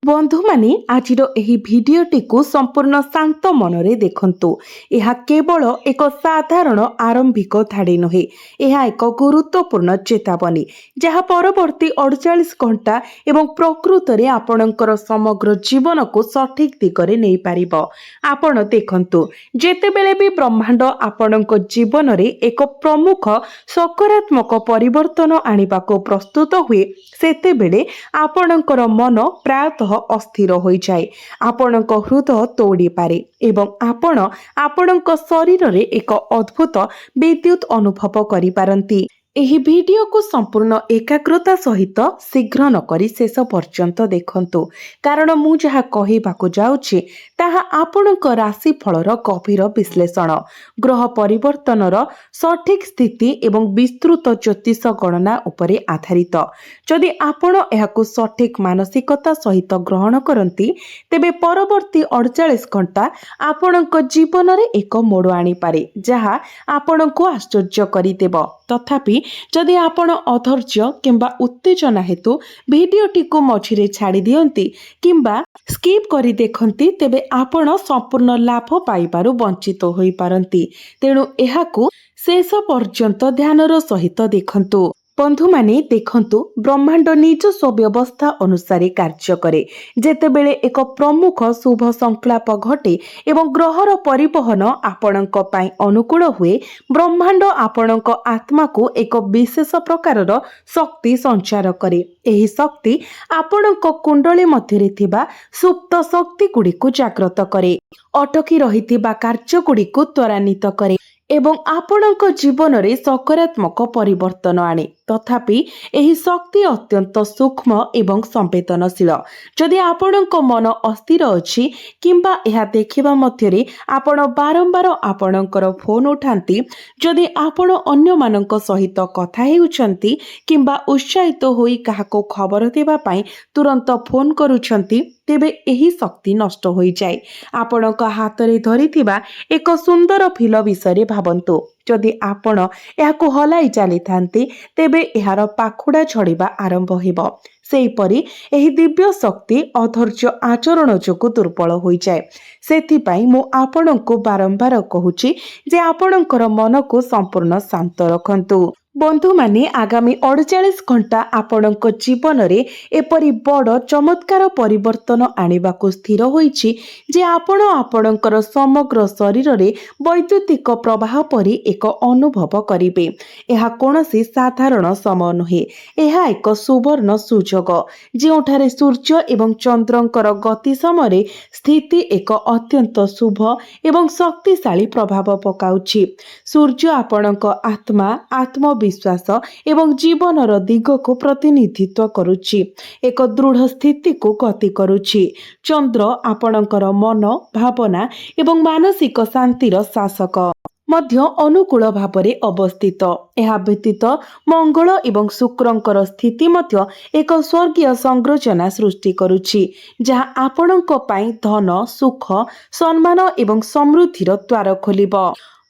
बंधु माने आजिर एही भिडियोटी को संपूर्ण शांत मनरे देखंतु। यह केवल एक साधारण आरंभिक धाड़ी नुहे, यह एक गुरुत्वपूर्ण चेतावनी जहाँ परवर्ती 48 घंटा एवं प्रकृत रे आपणकर समग्र जीवन को सठिक दिगरे नहीं पारिबो। आपण देखंतु, जेतेबेले भी ब्रह्मांड आपणक जीवन रे एक प्रमुख सकारात्मक परिवर्तन आनिबाको प्रस्तुत हुए, सेतेबेले आपणकर मन प्रायतः अस्थिर हो जाए, आपणक हृदय तोड़ी पारे एवं आपणक शरीर रे एक अद्भुत विद्युत अनुभव करि पारंती। एही वीडियो को संपूर्ण एकाग्रता सहित शीघ्र न करी शेष पर्यंत देखंतु, कारण मु जहा कहिबाकु जाउछि ताहा आपणक राशि फलर गभीर विश्लेषण, ग्रह परिवर्तनर सठिक स्थिति एवं विस्तृत ज्योतिष गणना उपरे आधारित। जदि आपण एहाकु सठिक मानसिकता सहित ग्रहण करंती, तेबे परवर्ती 48 घंटा आपणक जीवन रे एक मोड़ आनी पारे जहा आपणको आश्चर्य करिदेब। तथापि जदि आपण अधैर्य किंबा उत्तेजना हेतु भिडियोटी को मझिरे छाड़ी दियंती किंबा स्किप करी देखंती, तेबे आपण संपूर्ण लाभ पाइबारु वंचित होई पारंती। तेणु एहाकु शेष पर्यंत ध्यानर सहित देखंतु। बंधु माने देखंतु, ब्रह्मांड निजस्व व्यवस्था अनुसार कार्य करे। जेतेबेले एक प्रमुख शुभ संकल्प घटे एवं ग्रहर परिवहन आपणक पई अनुकूल हुए, ब्रह्मांड आपणक आत्मा को एक विशेष प्रकारर शक्ति संचार करे। एही शक्ति आपणक कुंडली मध्यरे थिबा सुप्त शक्ति गुड़िक जागृत करे, अटकी रहिथिबा कार्य गुड़िक त्वरान्वित करे एवं आपणक जीवन रे सकारात्मक परिवर्तन आने। तथापि एही शक्ति अत्यंत सूक्ष्म एवं संवेदनशील। जदि आपणक मन अस्थिर अछि किंबा एहा देखिबा मध्यरे आपण बारंबार आपणकर फोन उठांती, जदि आपण अन्य मानक सहित कथा हेउछंती किंबा उत्साहित होई काहाको खबर देबा पई तुरंत फोन करूछंती, तेबे एही शक्ति नष्ट होई जाए। आपणक हातरे धरिथिबा एक सुंदर फील विषय भाबंतु। जदि आपण एहाकु हलाई चली थांती, तेबे एहार पाखुड़ा झड़िबा आरंभ हेबो। सेहीपरि एही दिव्य शक्ति अधैर्य आचरण जोगु दुर्बल होई जाए। सेथिपाई मु आपणको बारंबार कहूची जे आपणकर मन को संपूर्ण शांत रखंतु। बंधु माने आगामी 48 घंटा आपणक जीवन रे एपरि बड़ चमत्कार परिवर्तन आनिबाकु स्थिर होईछि जे आपण आपणकर समग्र शरीर रे वैद्युतिक प्रवाह परि एक अनुभव करिवे। एहा कोनोसी साधारण समय नहे, एहा एक सुवर्ण सुजोग जेउठारे सूर्य एवं चंद्रंकर गति समय स्थिति एक अत्यंत शुभ एवं शक्तिशाली प्रभाव पकाउछि। सूर्य आपणक आत्मा विश्वास एवं जीवनर दिग को प्रतिनिधित्व करुछि, एक दृढ़ स्थिति को गति करुछि। चंद्र आपणकर मन, भावना एवं मानसिक शांतिर शासक मध्य अनुकूल भावरे अवस्थित। एहा व्यतीत मंगल एवं शुक्रंकर स्थिति मध्य एक स्वर्गीय संरचना सृष्टि करुछि, जहाँ आपणक पई धन, सुख, सम्मान एवं समृद्धिर द्वार खोलिब।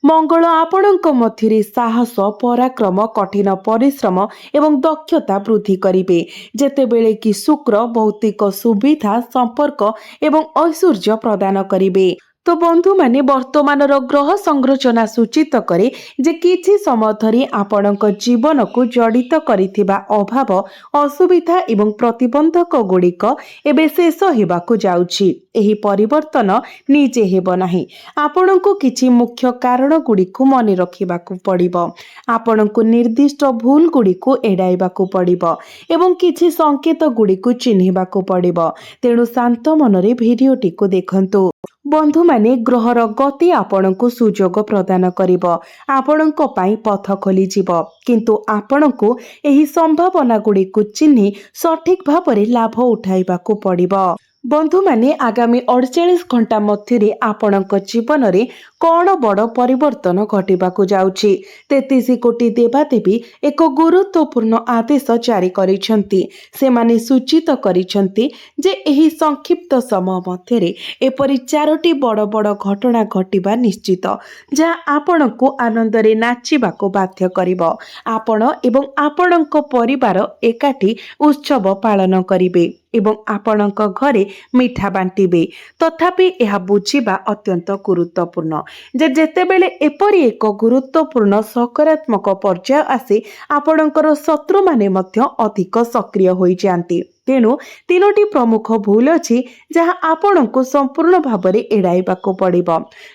मंगल आपणक मध्यरे साहस, पराक्रम, कठिन परिश्रम एवं दक्षता वृद्धि करिवे, जेतेबेले कि शुक्र भौतिक सुविधा, संपर्क एवं ऐश्वर्य प्रदान करिवे। तो बंधु माने वर्तमानर ग्रह संरचना सूचित करे जे किछि समय धरि आपणक जीवन को जड़ित करिथिबा अभाव, असुविधा एवं प्रतिबंधक गुड़िक एबे शेष हेबाकु जाउछि। एही परिवर्तन निजे हेबो नाही, आपणको किछि मुख्य कारण गुड़िक मने रखिबाकु पड़िबो, आपणको निर्दिष्ट भूल गुड़िक एडाइबाकु पड़िबो एवं किछि संकेत गुड़िक चिन्हिबाकु पड़िबो। तेणु शांत मनरे भिडियोटी को देखंतु। बंधु माने ग्रहर गति आपणको सुजोग प्रदान करिबो, आपणको पई पथ खोली जिवो, किंतु आपणको एही संभावना गुड़िक चिन्हि सठिक भावरे लाभ उठाइबाकु पड़िबो। बंधु माने आगामी 48 घंटा मध्यरे आपणक जीवन रे कौन बड़ परिवर्तन घटिबाकु जाउछि। 33 कोटी देवादेवी एक गुरुत्वपूर्ण आदेश जारी करिसंती। सेमाने सूचित करिसंती जे एही संक्षिप्त समय मध्यरे एपरि 4टी बड़ बड़ घटना घटिबा निश्चित, जहाँ आपणको आनंदरे नाचिबाकु बाध्य करिबो। आपण एवं आपणक परिवार एकाठी उत्सव पालन करिवे। ଏବଂ ଆପଣଙ୍କ ଘରେ ମିଠା ବାଣ୍ଟିବେ। ତଥାପି ଏହା ବୁଝିବା ଅତ୍ୟନ୍ତ ଗୁରୁତ୍ୱପୂର୍ଣ୍ଣ ଯେ ଯେତେବେଳେ ଏପରି ଏକ ଗୁରୁତ୍ୱପୂର୍ଣ୍ଣ ସକାରାତ୍ମକ ପର୍ଯ୍ୟାୟ ଆସେ ଆପଣଙ୍କର ଶତ୍ରୁମାନେ ମଧ୍ୟ ଅଧିକ ସକ୍ରିୟ ହୋଇଯାଆନ୍ତି। ତେଣୁ ତିନୋଟି ପ୍ରମୁଖ ଭୁଲ ଅଛି ଯାହା ଆପଣଙ୍କୁ ସମ୍ପୂର୍ଣ୍ଣ ଭାବରେ ଏଡ଼ାଇବାକୁ ପଡ଼ିବ।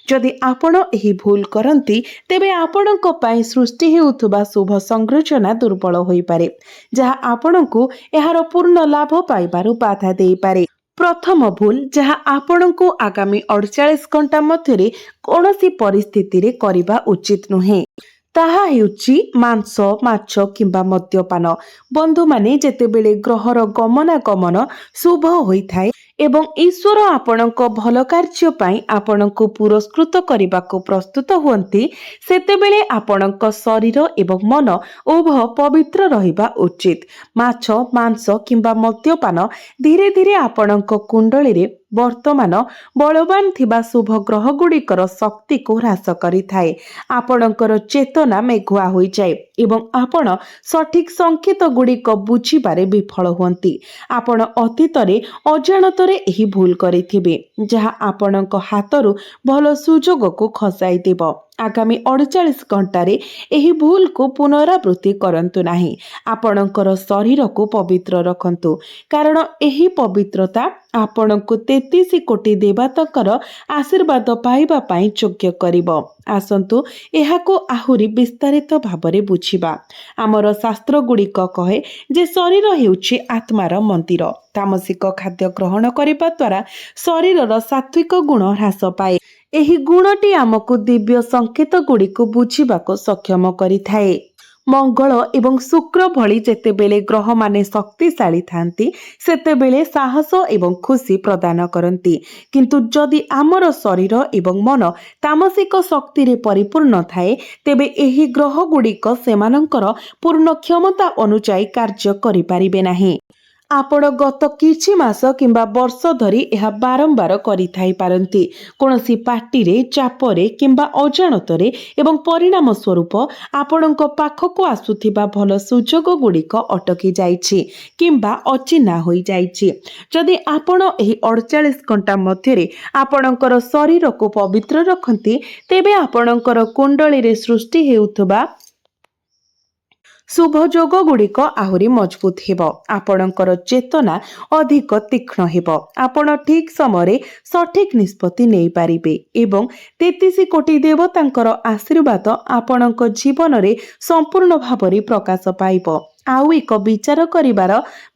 ଯଦି ଆପଣ ଏହି ଭୁଲ କରନ୍ତି ତେବେ ଆପଣଙ୍କ ପାଇଁ ସୃଷ୍ଟି ହେଉଥିବା ଶୁଭ ସଂରଚନା ଦୁର୍ବଳ ହୋଇପାରେ, ଯାହା ଆପଣଙ୍କୁ ଏହାର ପୂର୍ଣ୍ଣ ଲାଭ ପାଇବାରୁ ବାଧା ଦେଇପାରେ। ପ୍ରଥମ ଭୁଲ ଯାହା ଆପଣଙ୍କୁ ଆଗାମୀ 48 ଘଣ୍ଟା ମଧ୍ୟରେ କୌଣସି ପରିସ୍ଥିତିରେ କରିବା ଉଚିତ ନୁହେଁ ତାହା ହେଉଛି ମାଂସ, ମାଛ କିମ୍ବା ମଦ୍ୟପାନ। ବନ୍ଧୁମାନେ, ଯେତେବେଳେ ଗ୍ରହର ଗମନାଗମନ ଶୁଭ ହୋଇଥାଏ ଏବଂ ଈଶ୍ୱର ଆପଣଙ୍କ ଭଲ କାର୍ଯ୍ୟ ପାଇଁ ଆପଣଙ୍କୁ ପୁରସ୍କୃତ କରିବାକୁ ପ୍ରସ୍ତୁତ ହୁଅନ୍ତି, ସେତେବେଳେ ଆପଣଙ୍କ ଶରୀର ଏବଂ ମନ ଉଭୟ ପବିତ୍ର ରହିବା ଉଚିତ। ମାଛ, ମାଂସ କିମ୍ବା ମଦ୍ୟପାନ ଧୀରେ ଧୀରେ ଆପଣଙ୍କ କୁଣ୍ଡଳୀରେ ବର୍ତ୍ତମାନ ବଳବାନ ଥିବା ଶୁଭ ଗ୍ରହଗୁଡ଼ିକର ଶକ୍ତିକୁ ହ୍ରାସ କରିଥାଏ। ଆପଣଙ୍କର ଚେତନା ମେଘୁଆ ହୋଇଯାଏ ଏବଂ ଆପଣ ସଠିକ ସଂକେତ ଗୁଡ଼ିକ ବୁଝିବାରେ ବିଫଳ ହୁଅନ୍ତି। ଆପଣ ଅତୀତରେ ଅଜାଣତରେ ଏହି ଭୁଲ କରିଥିବେ, ଯାହା ଆପଣଙ୍କ ହାତରୁ ଭଲ ସୁଯୋଗକୁ ଖସାଇ ଦେବ। ଆଗାମୀ 48 ଘଣ୍ଟାରେ ଏହି ଭୁଲକୁ ପୁନରାବୃତ୍ତି କରନ୍ତୁ ନାହିଁ। ଆପଣଙ୍କର ଶରୀରକୁ ପବିତ୍ର ରଖନ୍ତୁ, କାରଣ ଏହି ପବିତ୍ରତା ଆପଣଙ୍କୁ 33 କୋଟି ଦେବତାଙ୍କର ଆଶୀର୍ବାଦ ପାଇବା ପାଇଁ ଯୋଗ୍ୟ କରିବ। ଆସନ୍ତୁ ଏହାକୁ ଆହୁରି ବିସ୍ତାରିତ ଭାବରେ ବୁଝିବା। ଆମର ଶାସ୍ତ୍ରଗୁଡ଼ିକ କହେ ଯେ ଶରୀର ହେଉଛି ଆତ୍ମାର ମନ୍ଦିର। ତାମସିକ ଖାଦ୍ୟ ଗ୍ରହଣ କରିବା ଦ୍ୱାରା ଶରୀରର ସାତ୍ୱିକ ଗୁଣ ହ୍ରାସ ପାଏ। ଏହି ଗୁଣଟି ଆମକୁ ଦିବ୍ୟ ସଂକେତ ଗୁଡ଼ିକୁ ବୁଝିବାକୁ ସକ୍ଷମ କରିଥାଏ। ମଙ୍ଗଳ ଏବଂ ଶୁକ୍ର ଭଳି ଯେତେବେଳେ ଗ୍ରହମାନେ ଶକ୍ତିଶାଳୀ ଥାନ୍ତି ସେତେବେଳେ ସାହସ ଏବଂ ଖୁସି ପ୍ରଦାନ କରନ୍ତି। କିନ୍ତୁ ଯଦି ଆମର ଶରୀର ଏବଂ ମନ ତାମସିକ ଶକ୍ତିରେ ପରିପୂର୍ଣ୍ଣ ଥାଏ ତେବେ ଏହି ଗ୍ରହଗୁଡ଼ିକ ସେମାନଙ୍କର ପୂର୍ଣ୍ଣ କ୍ଷମତା ଅନୁଯାୟୀ କାର୍ଯ୍ୟ କରିପାରିବେ ନାହିଁ। ଆପଣ ଗତ କିଛି ମାସ କିମ୍ବା ବର୍ଷ ଧରି ଏହା ବାରମ୍ବାର କରିଥାଇପାରନ୍ତି। କୌଣସି ପାର୍ଟିରେ, ଚାପରେ କିମ୍ବା ଅଜାଣତରେ ଏବଂ ପରିଣାମ ସ୍ୱରୂପ ଆପଣଙ୍କ ପାଖକୁ ଆସୁଥିବା ଭଲ ସୁଯୋଗ ଗୁଡ଼ିକ ଅଟକି ଯାଇଛି କିମ୍ବା ଅଚିହ୍ନା ହୋଇଯାଇଛି। ଯଦି ଆପଣ ଏହି 48 ଘଣ୍ଟା ମଧ୍ୟରେ ଆପଣଙ୍କର ଶରୀରକୁ ପବିତ୍ର ରଖନ୍ତି ତେବେ ଆପଣଙ୍କର କୁଣ୍ଡଳୀରେ ସୃଷ୍ଟି ହେଉଥିବା ଶୁଭ ଯୋଗ ଗୁଡ଼ିକ ଆହୁରି ମଜବୁତ ହେବ। ଆପଣଙ୍କର ଚେତନା ଅଧିକ ତୀକ୍ଷ୍ଣ ହେବ। ଆପଣ ଠିକ ସମୟରେ ସଠିକ ନିଷ୍ପତ୍ତି ନେଇପାରିବେ ଏବଂ 33 କୋଟି ଦେବତାଙ୍କର ଆଶୀର୍ବାଦ ଆପଣଙ୍କ ଜୀବନରେ ସମ୍ପୂର୍ଣ୍ଣ ଭାବରେ ପ୍ରକାଶ ପାଇବ। ଆଉ ଏକ ବିଚାର କରିବାର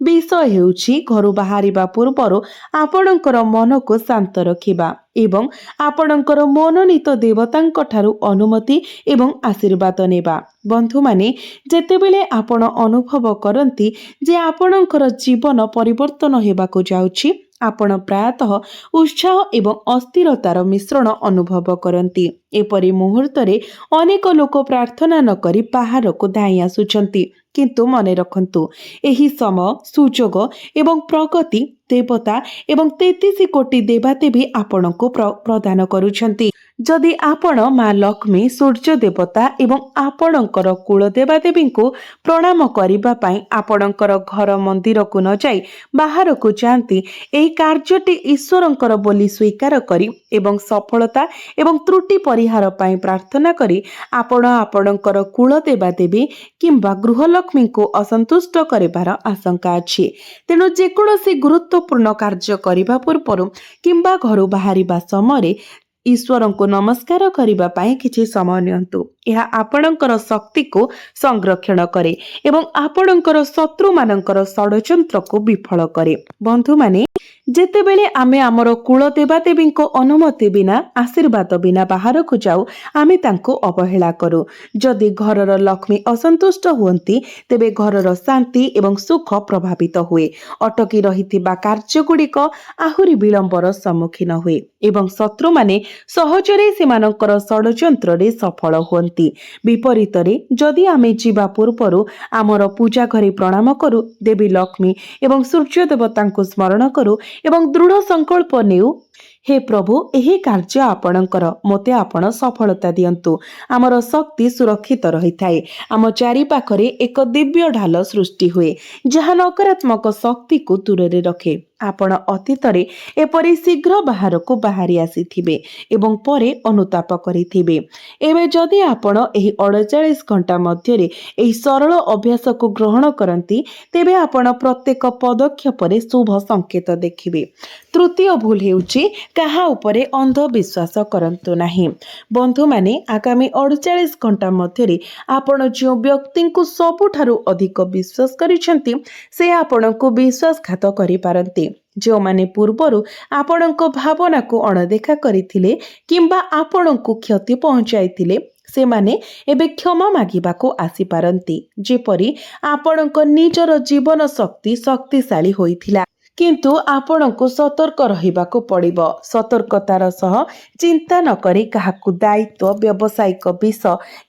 ବିଷୟ ହେଉଛି ଘରୁ ବାହାରିବା ପୂର୍ବରୁ ଆପଣଙ୍କର ମନକୁ ଶାନ୍ତ ରଖିବା ଏବଂ ଆପଣଙ୍କର ମନୋନୀତ ଦେବତାଙ୍କ ଠାରୁ ଅନୁମତି ଏବଂ ଆଶୀର୍ବାଦ ନେବା। ବନ୍ଧୁମାନେ, ଯେତେବେଳେ ଆପଣ ଅନୁଭବ କରନ୍ତି ଯେ ଆପଣଙ୍କର ଜୀବନ ପରିବର୍ତ୍ତନ ହେବାକୁ ଯାଉଛି, ଆପଣ ପ୍ରାୟତଃ ଉତ୍ସାହ ଏବଂ ଅସ୍ଥିରତାର ମିଶ୍ରଣ ଅନୁଭବ କରନ୍ତି। ଏପରି ମୁହୂର୍ତ୍ତରେ ଅନେକ ଲୋକ ପ୍ରାର୍ଥନା ନ କରି ବାହାରକୁ ଧାଇଁ ଆସୁଛନ୍ତି। କିନ୍ତୁ ମନେ ରଖନ୍ତୁ, ଏହି ସମୟ, ସୁଯୋଗ ଏବଂ ପ୍ରଗତି ଦେବତା ଏବଂ 33 କୋଟି ଦେବାଦେବୀ ଆପଣଙ୍କୁ ପ୍ରଦାନ କରୁଛନ୍ତି। ଯଦି ଆପଣ ମା ଲକ୍ଷ୍ମୀ, ସୂର୍ଯ୍ୟ ଦେବତା ଏବଂ ଆପଣଙ୍କର କୁଳ ଦେବାଦେବୀଙ୍କୁ ପ୍ରଣାମ କରିବା ପାଇଁ ଆପଣଙ୍କର ଘର ମନ୍ଦିରକୁ ନ ଯାଇ ବାହାରକୁ ଯାଆନ୍ତି, ଏହି କାର୍ଯ୍ୟଟି ଈଶ୍ୱରଙ୍କର ବୋଲି ସ୍ୱୀକାର କରି ଏବଂ ସଫଳତା ଏବଂ ତ୍ରୁଟି ପରିହାର ପାଇଁ ପ୍ରାର୍ଥନା କରି ଆପଣ ଆପଣଙ୍କର କୁଳ ଦେବାଦେବୀ କିମ୍ବା ଗୃହଲକ୍ଷ୍ମୀଙ୍କୁ ଅସନ୍ତୁଷ୍ଟ କରିବାର ଆଶଙ୍କା ଅଛି। ତେଣୁ ଯେକୌଣସି ଗୁରୁତ୍ୱପୂର୍ଣ୍ଣ କାର୍ଯ୍ୟ କରିବା ପୂର୍ବରୁ କିମ୍ବା ଘରୁ ବାହାରିବା ସମୟରେ ଈଶ୍ୱରଙ୍କୁ ନମସ୍କାର କରିବା ପାଇଁ କିଛି ସମୟ ନିଅନ୍ତୁ। ଏହା ଆପଣଙ୍କର ଶକ୍ତିକୁ ସଂରକ୍ଷଣ କରେ ଏବଂ ଆପଣଙ୍କର ଶତ୍ରୁମାନଙ୍କର ଷଡ଼ଯନ୍ତ୍ରକୁ ବିଫଳ କରେ। ବନ୍ଧୁମାନେ, ଯେତେବେଳେ ଆମେ ଆମର କୁଳ ଦେବାଦେବୀଙ୍କ ଅନୁମତି ବିନା, ଆଶୀର୍ବାଦ ବିନା ବାହାରକୁ ଯାଉ, ଆମେ ତାଙ୍କୁ ଅବହେଳା କରୁ। ଯଦି ଘରର ଲକ୍ଷ୍ମୀ ଅସନ୍ତୁଷ୍ଟ ହୁଅନ୍ତି ତେବେ ଘରର ଶାନ୍ତି ଏବଂ ସୁଖ ପ୍ରଭାବିତ ହୁଏ। ଅଟକି ରହିଥିବା କାର୍ଯ୍ୟଗୁଡ଼ିକ ଆହୁରି ବିଳମ୍ବର ସମ୍ମୁଖୀନ ହୁଏ ଏବଂ ଶତ୍ରୁମାନେ ସହଜରେ ସେମାନଙ୍କର ଷଡ଼ଯନ୍ତ୍ରରେ ସଫଳ ହୁଅନ୍ତି। ବିପରୀତରେ, ଯଦି ଆମେ ଯିବା ପୂର୍ବରୁ ଆମର ପୂଜା ଘରେ ପ୍ରଣାମ କରୁ, ଦେବୀ ଲକ୍ଷ୍ମୀ ଏବଂ ସୂର୍ଯ୍ୟ ଦେବତାଙ୍କୁ ସ୍ମରଣ କରୁ ଏବଂ ଦୃଢ଼ ସଂକଳ୍ପ ନେଉ हे प्रभु ଏହି କାର୍ଯ୍ୟ ଆପଣଙ୍କର ମୋତେ ଆପଣ ସଫଳତା ଦିଅନ୍ତୁ। ଆମର ଶକ୍ତି ସୁରକ୍ଷିତ ରହିଥାଏ। ଆମ ଚାରିପାଖରେ ଏକ ଦିବ୍ୟ ଢାଲ ସୃଷ୍ଟି ହୁଏ ଯାହା ନକାରାତ୍ମକ ଶକ୍ତିକୁ ଦୂରରେ ରଖେ। ଆପଣ ଅତୀତରେ ଏପରି ଶୀଘ୍ର ବାହାରକୁ ବାହାରି ଆସିଥିବେ ଏବଂ ପରେ ଅନୁତାପ କରିଥିବେ। ଏବେ ଯଦି ଆପଣ ଏହି 48 ଘଣ୍ଟା ମଧ୍ୟରେ ଏହି ସରଳ ଅଭ୍ୟାସକୁ ଗ୍ରହଣ କରନ୍ତି ତେବେ ଆପଣ ପ୍ରତ୍ୟେକ ପଦକ୍ଷେପରେ ଶୁଭ ସଂକେତ ଦେଖିବେ। ତୃତୀୟ ଭୁଲ ହେଉଛି କାହା ଉପରେ ଅନ୍ଧବିଶ୍ୱାସ କରନ୍ତୁ ନାହିଁ। ବନ୍ଧୁମାନେ, ଆଗାମୀ 48 ଘଣ୍ଟା ମଧ୍ୟରେ ଆପଣ ଯେଉଁ ବ୍ୟକ୍ତିଙ୍କୁ ସବୁଠାରୁ ଅଧିକ ବିଶ୍ୱାସ କରିଛନ୍ତି ସେ ଆପଣଙ୍କୁ ବିଶ୍ୱାସଘାତ କରିପାରନ୍ତି। ଯେଉଁମାନେ ପୂର୍ବରୁ ଆପଣଙ୍କ ଭାବନାକୁ ଅଣଦେଖା କରିଥିଲେ କିମ୍ବା ଆପଣଙ୍କୁ କ୍ଷତି ପହଞ୍ଚାଇଥିଲେ ସେମାନେ ଏବେ କ୍ଷମା ମାଗିବାକୁ ଆସିପାରନ୍ତି। ଯେପରି ଆପଣଙ୍କ ନିଜର ଜୀବନ ଶକ୍ତିଶାଳୀ ହୋଇଥିଲା। କିନ୍ତୁ ଆପଣଙ୍କୁ ସତର୍କ ରହିବାକୁ ପଡ଼ିବ। ସତର୍କତାର ସହ ଚିନ୍ତା ନ କରି କାହାକୁ ଦାୟିତ୍ୱ, ବ୍ୟବସାୟିକ ବିଷ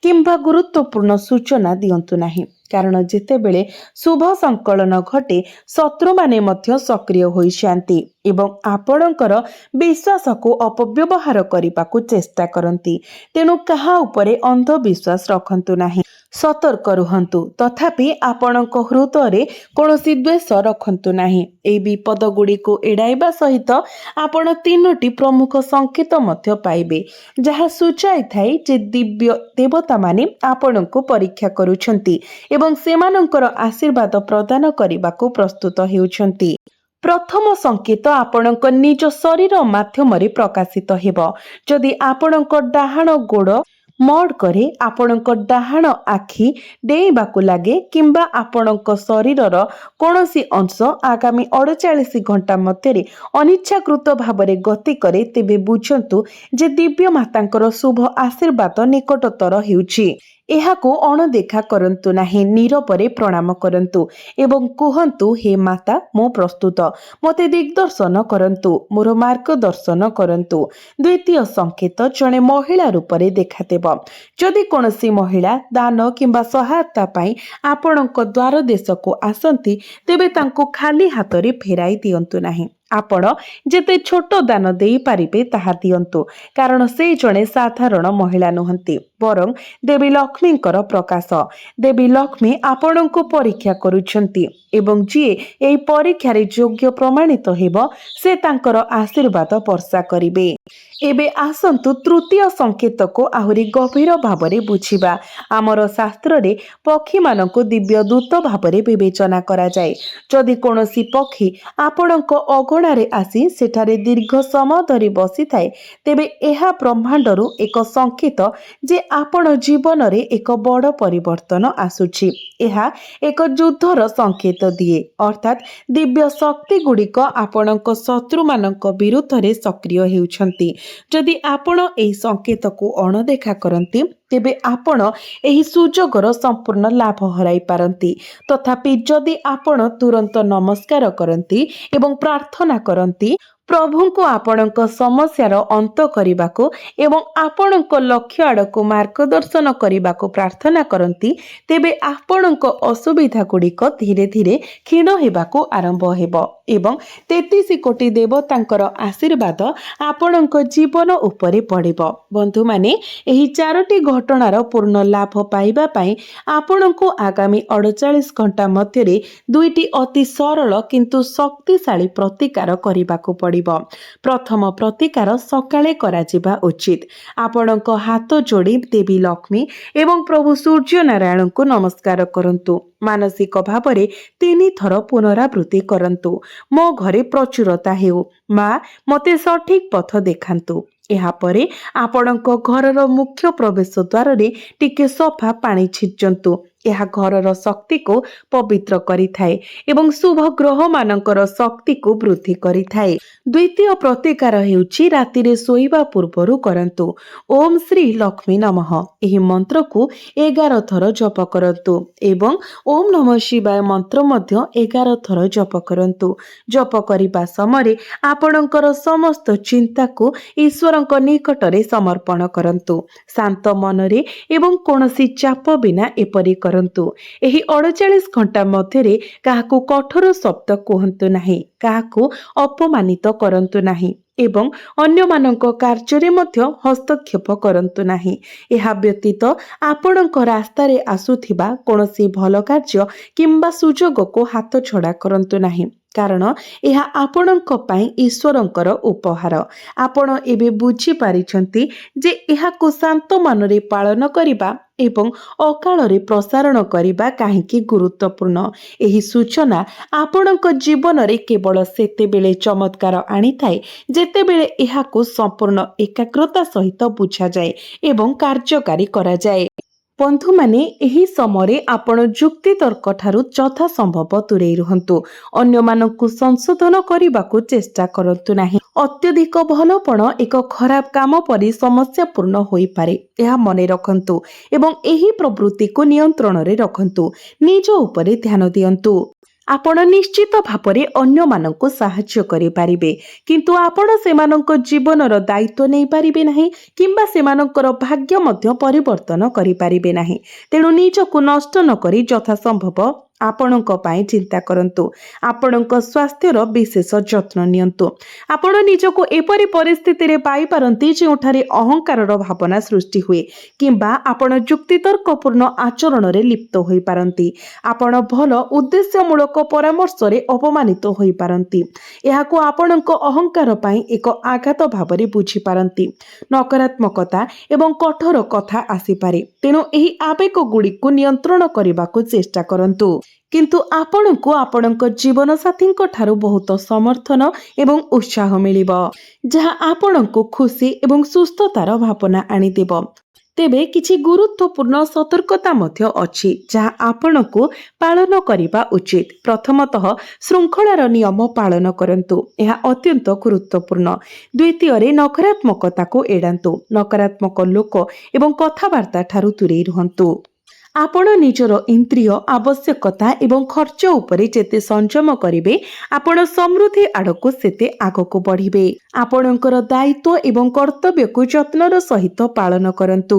କିମ୍ବା ଗୁରୁତ୍ୱପୂର୍ଣ୍ଣ ସୂଚନା ଦିଅନ୍ତୁ ନାହିଁ। କାରଣ ଯେତେବେଳେ ଶୁଭ ସଂକଳନ ଘଟେ ଶତ୍ରୁମାନେ ମଧ୍ୟ ସକ୍ରିୟ ହୋଇଯାଆନ୍ତି ଏବଂ ଆପଣଙ୍କର ବିଶ୍ୱାସକୁ ଅପବ୍ୟବହାର କରିବାକୁ ଚେଷ୍ଟା କରନ୍ତି। ତେଣୁ କାହା ଉପରେ ଅନ୍ଧବିଶ୍ୱାସ ରଖନ୍ତୁ ନାହିଁ। ସତର୍କ ରୁହନ୍ତୁ, ତଥାପି ଆପଣଙ୍କ ହୃଦୟରେ କୌଣସି ଦ୍ୱେଷ ରଖନ୍ତୁ ନାହିଁ। ଏହି ବିପଦଗୁଡ଼ିକୁ ଏଡ଼ାଇବା ସହିତ ଆପଣ 3ଟି ପ୍ରମୁଖ ସଂକେତ ମଧ୍ୟ ପାଇବେ ଯାହା ସୂଚାଇଥାଏ ଯେ ଦିବ୍ୟ ଦେବତାମାନେ ଆପଣଙ୍କୁ ପରୀକ୍ଷା କରୁଛନ୍ତି ଏବଂ ସେମାନଙ୍କର ଆଶୀର୍ବାଦ ପ୍ରଦାନ କରିବାକୁ ପ୍ରସ୍ତୁତ ହେଉଛନ୍ତି। ପ୍ରଥମ ସଂକେତ ଆପଣଙ୍କ ନିଜ ଶରୀର ମାଧ୍ୟମରେ ପ୍ରକାଶିତ ହେବ। ଯଦି ଆପଣଙ୍କ ଡାହାଣ ଗୋଡ଼ ମଡ୍ କରେ, ଆପଣଙ୍କ ଡାହାଣ ଆଖି ଡେଇଁବାକୁ ଲାଗେ କିମ୍ବା ଆପଣଙ୍କ ଶରୀରର କୌଣସି ଅଂଶ ଆଗାମୀ 48 ଘଣ୍ଟା ମଧ୍ୟରେ ଅନିଚ୍ଛାକୃତ ଭାବରେ ଗତି କରେ ତେବେ ବୁଝନ୍ତୁ ଯେ ଦିବ୍ୟ ମାତାଙ୍କର ଶୁଭ ଆଶୀର୍ବାଦ ନିକଟତର ହେଉଛି। ଏହାକୁ ଅଣଦେଖା କରନ୍ତୁ ନାହିଁ। ନୀରବରେ ପ୍ରଣାମ କରନ୍ତୁ ଏବଂ କୁହନ୍ତୁ, ହେ ମାତା, ମୁଁ ପ୍ରସ୍ତୁତ। ମୋତେ ଦିଗ୍ଦର୍ଶନ କରନ୍ତୁ, ମୋର ମାର୍ଗଦର୍ଶନ କରନ୍ତୁ। ଦ୍ୱିତୀୟ ସଂକେତ ଜଣେ ମହିଳା ରୂପରେ ଦେଖାଦେବ। ଯଦି କୌଣସି ମହିଳା ଦାନ କିମ୍ବା ସହାୟତା ପାଇଁ ଆପଣଙ୍କ ଦ୍ୱାର ଦେଶକୁ ଆସନ୍ତି ତେବେ ତାଙ୍କୁ ଖାଲି ହାତରେ ଫେରାଇ ଦିଅନ୍ତୁ ନାହିଁ। ଆପଣ ଯେତେ ଛୋଟ ଦାନ ଦେଇପାରିବେ ତାହା ଦିଅନ୍ତୁ, କାରଣ ସେ ଜଣେ ସାଧାରଣ ମହିଳା ନୁହନ୍ତି ବରଂ ଦେବୀ ଲକ୍ଷ୍ମୀଙ୍କର ପ୍ରକାଶ। ଦେବୀ ଲକ୍ଷ୍ମୀ ଆପଣଙ୍କୁ ପରୀକ୍ଷା କରୁଛନ୍ତି ଏବଂ ଯିଏ ଏହି ପରୀକ୍ଷାରେ ଯୋଗ୍ୟ ପ୍ରମାଣିତ ହେବ ସେ ତାଙ୍କର ଆଶୀର୍ବାଦ ବର୍ଷା କରିବେ। ଏବେ ଆସନ୍ତୁ ତୃତୀୟ ସଂକେତକୁ ଆହୁରି ଗଭୀର ଭାବରେ ବୁଝିବା। ଆମର ଶାସ୍ତ୍ରରେ ପକ୍ଷୀମାନଙ୍କୁ ଦିବ୍ୟ ଦୂତ ଭାବରେ ବିବେଚନା କରାଯାଏ। ଯଦି କୌଣସି ପକ୍ଷୀ ଆପଣଙ୍କ ଅଗଣାରେ ଆସି ସେଠାରେ ଦୀର୍ଘ ସମୟ ଧରି ବସିଥାଏ ତେବେ ଏହା ବ୍ରହ୍ମାଣ୍ଡରୁ ଏକ ସଂକେତ ଯେ ଆପଣ ଜୀବନରେ ଏକ ବଡ଼ ପରିବର୍ତ୍ତନ ଆସୁଛି। ଏହା ଏକ ଯୁଦ୍ଧର ସଂକେତ ଦିଏ, ଅର୍ଥାତ୍ ଦିବ୍ୟ ଶକ୍ତିଗୁଡ଼ିକ ଆପଣଙ୍କ ଶତ୍ରୁମାନଙ୍କ ବିରୁଦ୍ଧରେ ସକ୍ରିୟ ହେଉଛନ୍ତି। ଯଦି ଆପଣ ଏହି ସଂକେତକୁ ଅଣଦେଖା କରନ୍ତି ତେବେ ଆପଣ ଏହି ସୁଯୋଗର ସମ୍ପୂର୍ଣ୍ଣ ଲାଭ ହରାଇ ପାରନ୍ତି। ତଥାପି ଯଦି ଆପଣ ତୁରନ୍ତ ନମସ୍କାର କରନ୍ତି ଏବଂ ପ୍ରାର୍ଥନା କରନ୍ତି ପ୍ରଭୁଙ୍କୁ ଆପଣଙ୍କ ସମସ୍ୟାର ଅନ୍ତ କରିବାକୁ ଏବଂ ଆପଣଙ୍କ ଲକ୍ଷ୍ୟ ଆଡ଼କୁ ମାର୍ଗଦର୍ଶନ କରିବାକୁ ପ୍ରାର୍ଥନା କରନ୍ତି ତେବେ ଆପଣଙ୍କ ଅସୁବିଧାଗୁଡ଼ିକ ଧୀରେ ଧୀରେ କ୍ଷୀଣ ହେବାକୁ ଆରମ୍ଭ ହେବ ଏବଂ 33 କୋଟି ଦେବତାଙ୍କର ଆଶୀର୍ବାଦ ଆପଣଙ୍କ ଜୀବନ ଉପରେ ପଡ଼ିବ। ବନ୍ଧୁମାନେ, ଏହି 4ଟି ଘଟଣାର ପୂର୍ଣ୍ଣ ଲାଭ ପାଇବା ପାଇଁ ଆପଣଙ୍କୁ ଆଗାମୀ 48 ଘଣ୍ଟା ମଧ୍ୟରେ 2ଟି ଅତି ସରଳ କିନ୍ତୁ ଶକ୍ତିଶାଳୀ ପ୍ରତିକାର କରିବାକୁ ପଡ଼ିବ। ପ୍ରଥମ ପ୍ରତିକାର ସକାଳେ କରାଯିବା ଉଚିତ। ଆପଣଙ୍କ ହାତ ଯୋଡ଼ି ଦେବୀ ଲକ୍ଷ୍ମୀ ଏବଂ ପ୍ରଭୁ ସୂର୍ଯ୍ୟନାରାୟଣଙ୍କୁ ନମସ୍କାର କରନ୍ତୁ। ମାନସିକ ଭାବରେ 3 ଥର ପୁନରାବୃତ୍ତି କରନ୍ତୁ, ମୋ ଘରେ ପ୍ରଚୁରତା ହେଉ, ମା ମୋତେ ସଠିକ ପଥ ଦେଖାନ୍ତୁ। ଏହାପରେ ଆପଣଙ୍କ ଘରର ମୁଖ୍ୟ ପ୍ରବେଶ ଦ୍ୱାରରେ ଟିକେ ସଫା ପାଣି ଛିଞ୍ଚନ୍ତୁ। ଏହା ଘରର ଶକ୍ତିକୁ ପବିତ୍ର କରିଥାଏ ଏବଂ ଶୁଭ ଗ୍ରହମାନଙ୍କର ଶକ୍ତିକୁ ବୃଦ୍ଧି କରିଥାଏ। ଦ୍ୱିତୀୟ ପ୍ରତିକାର ହେଉଛି ରାତିରେ ଶୋଇବା ପୂର୍ବରୁ କରନ୍ତୁ। ଓମ୍ ଶ୍ରୀ ଲକ୍ଷ୍ମୀ ନମଃ ଏହି ମନ୍ତ୍ରକୁ 11 ଥର ଜପ କରନ୍ତୁ ଏବଂ ଓମ୍ ନମଃ ଶିବାୟ ମନ୍ତ୍ର ମଧ୍ୟ 11 ଥର ଜପ କରନ୍ତୁ। ଜପ କରିବା ସମୟରେ ଆପଣଙ୍କର ସମସ୍ତ ଚିନ୍ତାକୁ ଈଶ୍ୱରଙ୍କ ନିକଟରେ ସମର୍ପଣ କରନ୍ତୁ। ଶାନ୍ତ ମନରେ ଏବଂ କୌଣସି ଚାପ ବିନା ଏପରି କରନ୍ତୁ। କରନ୍ତୁ। ଏହି 48 ଘଣ୍ଟା ମଧ୍ୟରେ କାହାକୁ କଠୋର ଶବ୍ଦ କୁହନ୍ତୁ ନାହିଁ, କାହାକୁ ଅପମାନିତ କରନ୍ତୁ ନାହିଁ ଏବଂ ଅନ୍ୟମାନଙ୍କ କାର୍ଯ୍ୟରେ ମଧ୍ୟ ହସ୍ତକ୍ଷେପ କରନ୍ତୁ ନାହିଁ। ଏହା ବ୍ୟତୀତ ଆପଣଙ୍କ ରାସ୍ତାରେ ଆସୁଥିବା କୌଣସି ଭଲ କାର୍ଯ୍ୟ କିମ୍ବା ସୁଯୋଗକୁ ହାତଛଡ଼ା କରନ୍ତୁ ନାହିଁ, କାରଣ ଏହା ଆପଣଙ୍କ ପାଇଁ ଈଶ୍ୱରଙ୍କର ଉପହାର। ଆପଣ ଏବେ ବୁଝିପାରିଛନ୍ତି ଯେ ଏହାକୁ ଶାନ୍ତ ମନରେ ପାଳନ କରିବା ଏବଂ ଅକାଳରେ ପ୍ରସାରଣ କରିବା କାହିଁକି ଗୁରୁତ୍ୱପୂର୍ଣ୍ଣ। ଏହି ସୂଚନା ଆପଣଙ୍କ ଜୀବନରେ କେବଳ ସେତେବେଳେ ଚମତ୍କାର ଆଣିଥାଏ ଯେତେବେଳେ ଏହାକୁ ସମ୍ପୂର୍ଣ୍ଣ ଏକାଗ୍ରତା ସହିତ ବୁଝାଯାଏ ଏବଂ କାର୍ଯ୍ୟକାରୀ କରାଯାଏ। ବନ୍ଧୁମାନେ, ଏହି ସମୟରେ ଆପଣ ଯୁକ୍ତିତର୍କ ଠାରୁ ଯଥାସମ୍ଭବ ଦୂରେଇ ରୁହନ୍ତୁ। ଅନ୍ୟମାନଙ୍କୁ ସଂଶୋଧନ କରିବାକୁ ଚେଷ୍ଟା କରନ୍ତୁ ନାହିଁ। ଅତ୍ୟଧିକ ଭଲପଣ ଏକ ଖରାପ କାମ ପରି ସମସ୍ୟାପୂର୍ଣ୍ଣ ହୋଇପାରେ, ଏହା ମନେ ରଖନ୍ତୁ ଏବଂ ଏହି ପ୍ରବୃତ୍ତିକୁ ନିୟନ୍ତ୍ରଣରେ ରଖନ୍ତୁ। ନିଜ ଉପରେ ଧ୍ୟାନ ଦିଅନ୍ତୁ। ଆପଣ ନିଶ୍ଚିତ ଭାବରେ ଅନ୍ୟମାନଙ୍କୁ ସାହାଯ୍ୟ କରିପାରିବେ, କିନ୍ତୁ ଆପଣ ସେମାନଙ୍କ ଜୀବନର ଦାୟିତ୍ୱ ନେଇପାରିବେ ନାହିଁ କିମ୍ବା ସେମାନଙ୍କର ଭାଗ୍ୟ ମଧ୍ୟ ପରିବର୍ତ୍ତନ କରିପାରିବେ ନାହିଁ। ତେଣୁ ନିଜକୁ ନଷ୍ଟ ନକରି ଯଥାସମ୍ଭବ ଆପଣଙ୍କ ପାଇଁ ଚିନ୍ତା କରନ୍ତୁ। ଆପଣଙ୍କ ସ୍ୱାସ୍ଥ୍ୟର ବିଶେଷ ଯତ୍ନ ନିଅନ୍ତୁ। ଆପଣ ନିଜକୁ ଏପରି ପରିସ୍ଥିତିରେ ପାଇପାରନ୍ତି ଯେଉଁଠାରେ ଅହଙ୍କାରର ଭାବନା ସୃଷ୍ଟି ହୁଏ କିମ୍ବା ଆପଣ ଯୁକ୍ତିତର୍କପୂର୍ଣ୍ଣ ଆଚରଣରେ ଲିପ୍ତ ହୋଇପାରନ୍ତି। ଆପଣ ଭଲ ଉଦ୍ଦେଶ୍ୟମୂଳକ ପରାମର୍ଶରେ ଅପମାନିତ ହୋଇପାରନ୍ତି। ଏହାକୁ ଆପଣଙ୍କ ଅହଙ୍କାର ପାଇଁ ଏକ ଆଘାତ ଭାବରେ ବୁଝିପାରନ୍ତି। ନକାରାତ୍ମକତା ଏବଂ କଠୋର କଥା ଆସିପାରେ, ତେଣୁ ଏହି ଆବେଗଗୁଡ଼ିକୁ ନିୟନ୍ତ୍ରଣ କରିବାକୁ ଚେଷ୍ଟା କରନ୍ତୁ। କିନ୍ତୁ ଆପଣଙ୍କୁ ଆପଣଙ୍କ ଜୀବନସାଥୀଙ୍କ ଠାରୁ ବହୁତ ସମର୍ଥନ ଏବଂ ଉତ୍ସାହ ମିଳିବ, ଯାହା ଆପଣଙ୍କୁ ଖୁସି ଏବଂ ସୁସ୍ଥତାର ଭାବନା ଆଣିଦେବ। ତେବେ କିଛି ଗୁରୁତ୍ୱପୂର୍ଣ୍ଣ ସତର୍କତା ମଧ୍ୟ ଅଛି ଯାହା ଆପଣଙ୍କୁ ପାଳନ କରିବା ଉଚିତ। ପ୍ରଥମତଃ, ଶୃଙ୍ଖଳାର ନିୟମ ପାଳନ କରନ୍ତୁ। ଏହା ଅତ୍ୟନ୍ତ ଗୁରୁତ୍ୱପୂର୍ଣ୍ଣ। ଦ୍ୱିତୀୟରେ, ନକାରାତ୍ମକତାକୁ ଏଡ଼ାନ୍ତୁ। ନକାରାତ୍ମକ ଲୋକ ଏବଂ କଥାବାର୍ତ୍ତା ଠାରୁ ଦୂରେଇ ରୁହନ୍ତୁ। ଆପଣ ନିଜର ଇନ୍ଦ୍ରିୟ ଆବଶ୍ୟକତା ଏବଂ ଖର୍ଚ୍ଚ ଉପରେ ଯେତେ ସଂଯମ କରିବେ, ଆପଣ ସମୃଦ୍ଧି ଆଡ଼କୁ ସେତେ ଆଗକୁ ବଢ଼ିବେ। ଆପଣଙ୍କର ଦାୟିତ୍ୱ ଏବଂ କର୍ତ୍ତବ୍ୟକୁ ଯତ୍ନର ସହିତ ପାଳନ କରନ୍ତୁ।